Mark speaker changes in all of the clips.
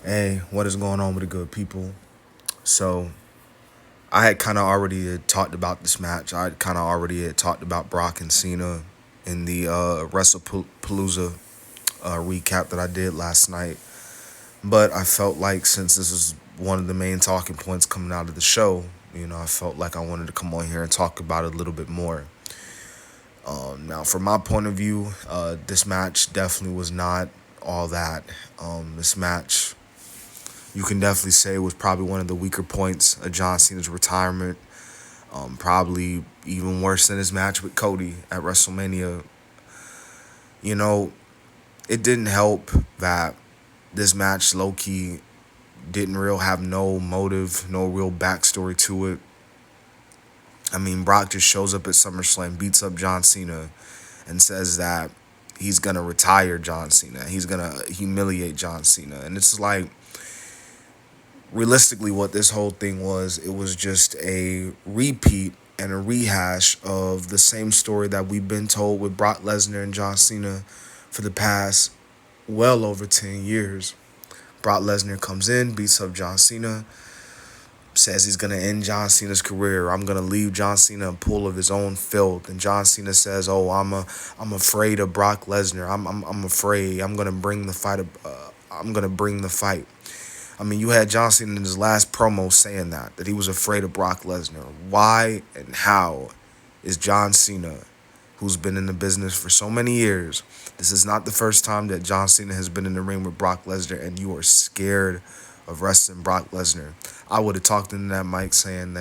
Speaker 1: Hey, what is going on with the good people? So, I had kind of already talked about this match. I kind of already had talked about Brock and Cena in the Wrestlepalooza recap that I did last night. But I felt like since this is one of the main talking points coming out of the show, I felt like I wanted to come on here and talk about it a little bit more. Now, from my point of view, this match definitely was not all that. This match you can definitely say was probably one of the weaker points of John Cena's retirement. Probably even worse than his match with Cody at WrestleMania. You know, it didn't help that this match low key didn't real have no motive, no real backstory to it. I mean, Brock just shows up at SummerSlam, beats up John Cena, and says that he's gonna retire John Cena. He's gonna humiliate John Cena, and it's like realistically what this whole thing was. It was just a repeat and a rehash of the same story that we've been told with Brock Lesnar and John Cena for the past well over 10 years. Brock Lesnar comes in, beats up John Cena, says he's going to end John Cena's career. I'm going to leave John Cena a pool of his own filth. And John Cena says, "Oh, I'm afraid of Brock Lesnar. I'm afraid. I'm going to bring the fight. I'm going to bring the fight." I mean, you had John Cena in his last promo saying that he was afraid of Brock Lesnar. Why and how is John Cena, who's been in the business for so many years, this is not the first time that John Cena has been in the ring with Brock Lesnar, and you are scared of wrestling Brock Lesnar? I would have talked into that mic saying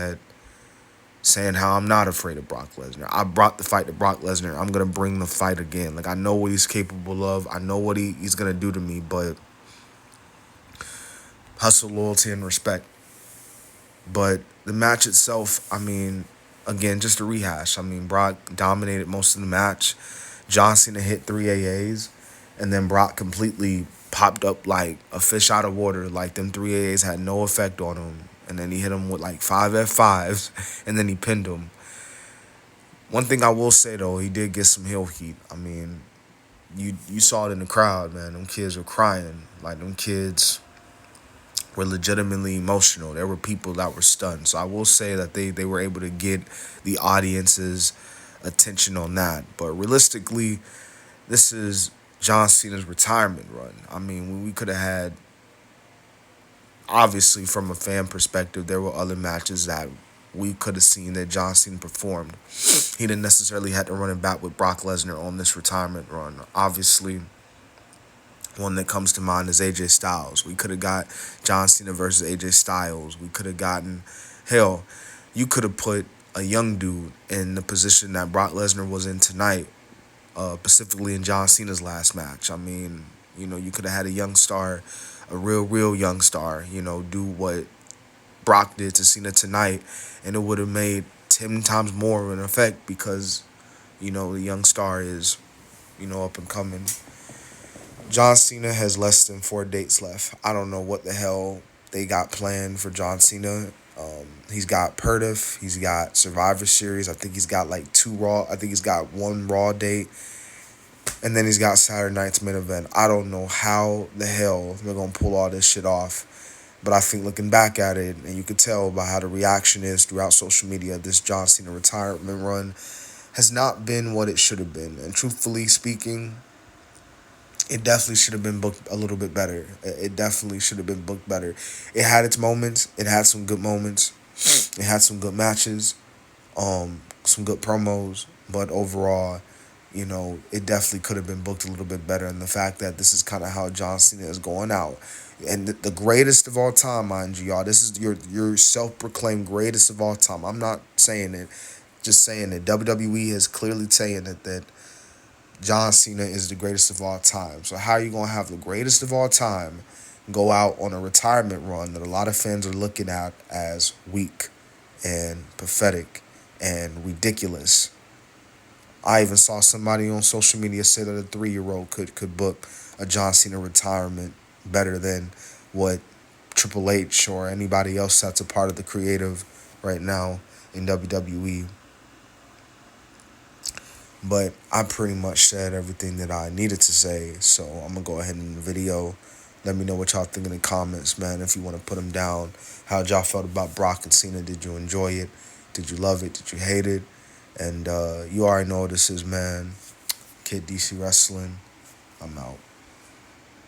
Speaker 1: how I'm not afraid of Brock Lesnar. I brought the fight to Brock Lesnar. I'm going to bring the fight again. Like, I know what he's capable of. I know what he's going to do to me, but hustle, loyalty, and respect. But the match itself, I mean, again, just a rehash. I mean, Brock dominated most of the match. John Cena hit 3 AAs, and then Brock completely popped up like a fish out of water. Like, them 3 AAs had no effect on him. And then he hit him with like 5 F5s, and then he pinned him. One thing I will say, though, he did get some heel heat. I mean, you saw it in the crowd, man. Them kids were crying. Like, them kids were legitimately emotional. There were people that were stunned. So I will say that they were able to get the audience's attention on that. But realistically, this is John Cena's retirement run. I mean, we could have had, obviously, from a fan perspective, there were other matches that we could have seen that John Cena performed. He didn't necessarily have to run it back with Brock Lesnar on this retirement run. Obviously, one that comes to mind is AJ Styles. We could have got John Cena versus AJ Styles. We could have gotten, hell, you could have put a young dude in the position that Brock Lesnar was in tonight, specifically in John Cena's last match. I mean, you could have had a young star, a real young star, do what Brock did to Cena tonight, and it would have made 10 times more of an effect because, the young star is, up and coming. John Cena has less than 4 dates left. I don't know what the hell they got planned for John Cena. He's got Perdiff. He's got Survivor Series. I think he's got like 2 Raw. I think he's got 1 Raw date. And then he's got Saturday night's main event. I don't know how the hell they're going to pull all this shit off. But I think looking back at it, and you could tell by how the reaction is throughout social media, this John Cena retirement run has not been what it should have been. And truthfully speaking, it definitely should have been booked a little bit better. It definitely should have been booked better. It had its moments. It had some good moments. It had some good matches, some good promos. But overall, it definitely could have been booked a little bit better. And the fact that this is kind of how John Cena is going out. And the greatest of all time, mind you, y'all. This is your self-proclaimed greatest of all time. I'm not saying it. Just saying that WWE is clearly saying that John Cena is the greatest of all time. So how are you going to have the greatest of all time go out on a retirement run that a lot of fans are looking at as weak and pathetic and ridiculous? I even saw somebody on social media say that a 3-year-old could book a John Cena retirement better than what Triple H or anybody else that's a part of the creative right now in WWE. But I pretty much said everything that I needed to say, so I'm going to go ahead and end the video. Let me know what y'all think in the comments, man. If you want to put them down, how y'all felt about Brock and Cena. Did you enjoy it? Did you love it? Did you hate it? And you already know what this is, man. Kid DC Wrestling. I'm out.